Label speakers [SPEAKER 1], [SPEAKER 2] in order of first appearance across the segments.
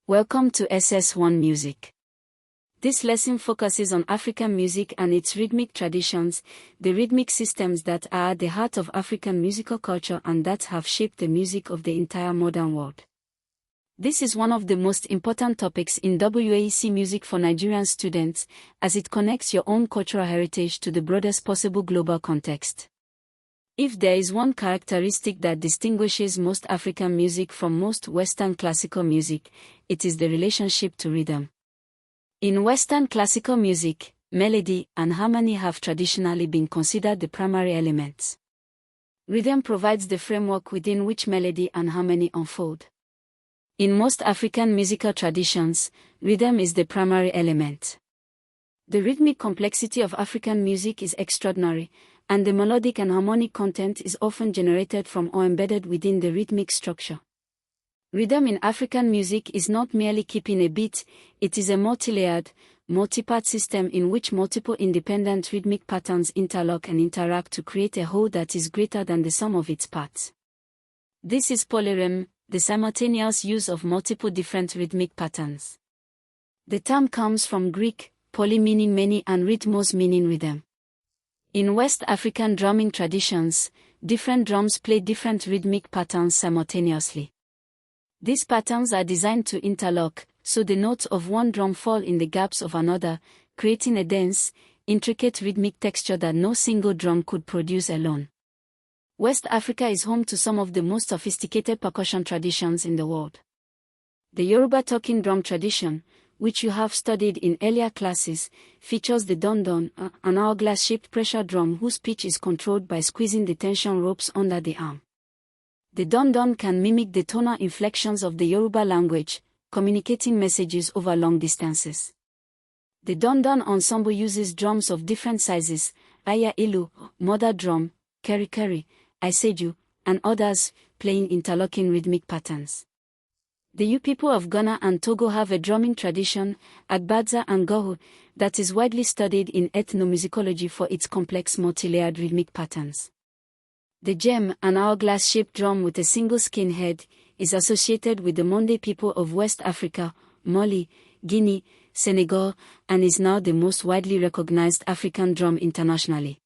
[SPEAKER 1] Welcome to SS1 Music. This lesson focuses on African music and its rhythmic traditions, the rhythmic systems that are at the heart of African musical culture and that have shaped the music of the entire modern world. This is one of the most important topics in WAEC music for Nigerian students, as it connects your own cultural heritage to the broadest possible global context. If there is one characteristic that distinguishes most African music from most Western classical music, it is the relationship to rhythm. In Western classical music, melody and harmony have traditionally been considered the primary elements. Rhythm provides the framework within which melody and harmony unfold. In most African musical traditions, rhythm is the primary element. The rhythmic complexity of African music is extraordinary, and the melodic and harmonic content is often generated from or embedded within the rhythmic structure. Rhythm in African music is not merely keeping a beat, it is a multi-layered, multi-part system in which multiple independent rhythmic patterns interlock and interact to create a whole that is greater than the sum of its parts. This is polyrhythm, the simultaneous use of multiple different rhythmic patterns. The term comes from Greek, poly meaning many and rhythmos meaning rhythm. In West African drumming traditions, different drums play different rhythmic patterns simultaneously. These patterns are designed to interlock, so the notes of one drum fall in the gaps of another, creating a dense, intricate rhythmic texture that no single drum could produce alone. West Africa is home to some of the most sophisticated percussion traditions in the world. The Yoruba talking drum tradition, which you have studied in earlier classes, features the dondon, an hourglass-shaped pressure drum whose pitch is controlled by squeezing the tension ropes under the arm. The dondon can mimic the tonal inflections of the Yoruba language, communicating messages over long distances. The dondon ensemble uses drums of different sizes, aya ilu, mother drum, keri keri, iseju, and others, playing interlocking rhythmic patterns. The U people of Ghana and Togo have a drumming tradition, Agbadza and Gohu, that is widely studied in ethnomusicology for its complex multi-layered rhythmic patterns. The gem, an hourglass-shaped drum with a single skin head, is associated with the Monde people of West Africa, Mali, Guinea, Senegal, and is now the most widely recognized African drum internationally.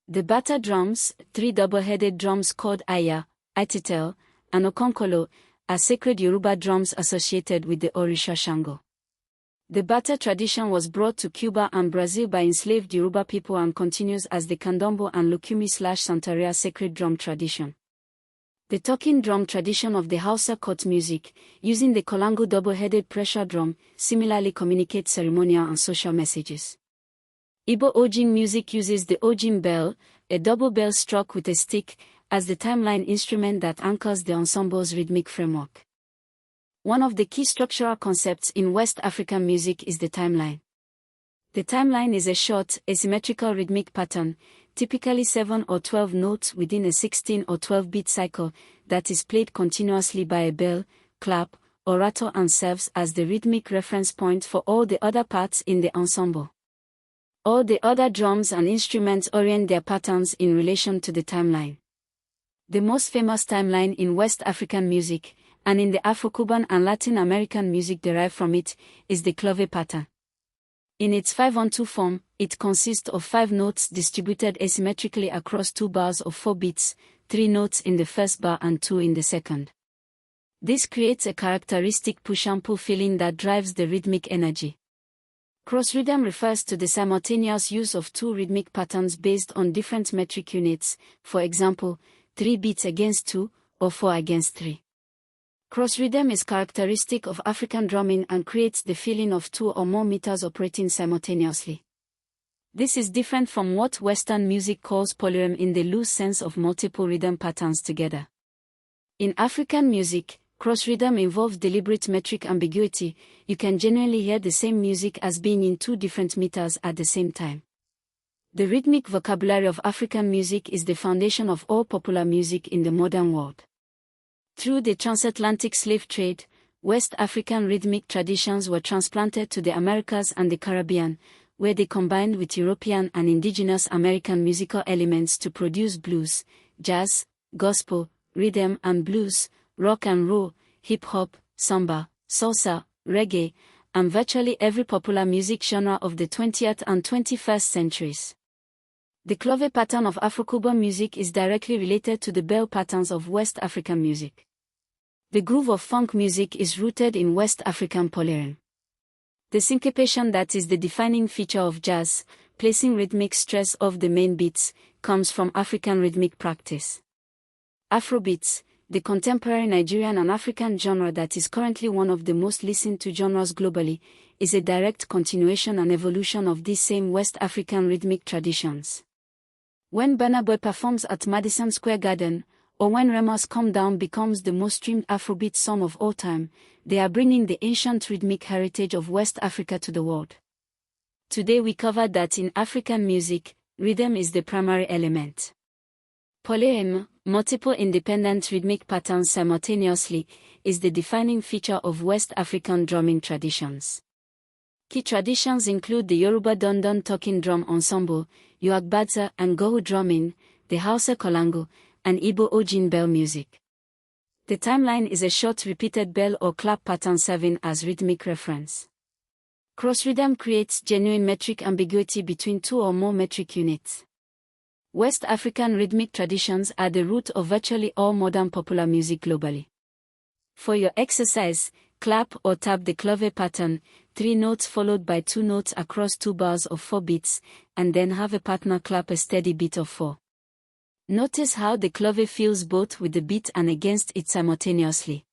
[SPEAKER 1] The Bata drums, three double-headed drums called Aya, Atitel, and Okonkolo, are sacred Yoruba drums associated with the Orisha Shango. The Bata tradition was brought to Cuba and Brazil by enslaved Yoruba people and continues as the Candombo and Lukumi/Santeria sacred drum tradition. The talking drum tradition of the Hausa court music, using the Kolango double-headed pressure drum, similarly communicates ceremonial and social messages. Igbo Ojim music uses the Ojim bell, a double bell struck with a stick, as the timeline instrument that anchors the ensemble's rhythmic framework. One of the key structural concepts in West African music is the timeline. The timeline is a short, asymmetrical rhythmic pattern, typically 7 or 12 notes within a 16 or 12-beat cycle, that is played continuously by a bell, clap, or rattle and serves as the rhythmic reference point for all the other parts in the ensemble. All the other drums and instruments orient their patterns in relation to the timeline. The most famous timeline in West African music, and in the Afro-Cuban and Latin American music derived from it, is the clave pattern. In its 5-on-2 form, it consists of 5 notes distributed asymmetrically across 2 bars of 4 beats, 3 notes in the first bar and 2 in the second. This creates a characteristic push-and-pull feeling that drives the rhythmic energy. Cross-rhythm refers to the simultaneous use of 2 rhythmic patterns based on different metric units, for example, 3 beats against 2, or 4 against 3. Cross-rhythm is characteristic of African drumming and creates the feeling of 2 or more meters operating simultaneously. This is different from what Western music calls polyrhythm in the loose sense of multiple rhythm patterns together. In African music, cross-rhythm involves deliberate metric ambiguity. You can generally hear the same music as being in 2 different meters at the same time. The rhythmic vocabulary of African music is the foundation of all popular music in the modern world. Through the transatlantic slave trade, West African rhythmic traditions were transplanted to the Americas and the Caribbean, where they combined with European and indigenous American musical elements to produce blues, jazz, gospel, rhythm and blues, rock and roll, hip-hop, samba, salsa, reggae, and virtually every popular music genre of the 20th and 21st centuries. The clave pattern of Afro-Cuban music is directly related to the bell patterns of West African music. The groove of funk music is rooted in West African polyrhythm. The syncopation that is the defining feature of jazz, placing rhythmic stress off the main beats, comes from African rhythmic practice. Afrobeats, the contemporary Nigerian and African genre that is currently one of the most listened to genres globally, is a direct continuation and evolution of these same West African rhythmic traditions. When Burna Boy performs at Madison Square Garden, or when Rema's Calm Down becomes the most streamed Afrobeat song of all time, they are bringing the ancient rhythmic heritage of West Africa to the world. Today we covered that in African music, rhythm is the primary element. Polyrhythm, multiple independent rhythmic patterns simultaneously, is the defining feature of West African drumming traditions. Key traditions include the Yoruba Dondon talking drum ensemble, Yoagbaza and Gohu drumming, the Hausa Kolango, and Igbo Ojin bell music. The timeline is a short repeated bell or clap pattern serving as rhythmic reference. Cross-rhythm creates genuine metric ambiguity between two or more metric units. West African rhythmic traditions are the root of virtually all modern popular music globally. For your exercise, clap or tap the clave pattern, 3 notes followed by 2 notes across 2 bars of 4 beats, and then have a partner clap a steady beat of 4. Notice how the clave feels both with the beat and against it simultaneously.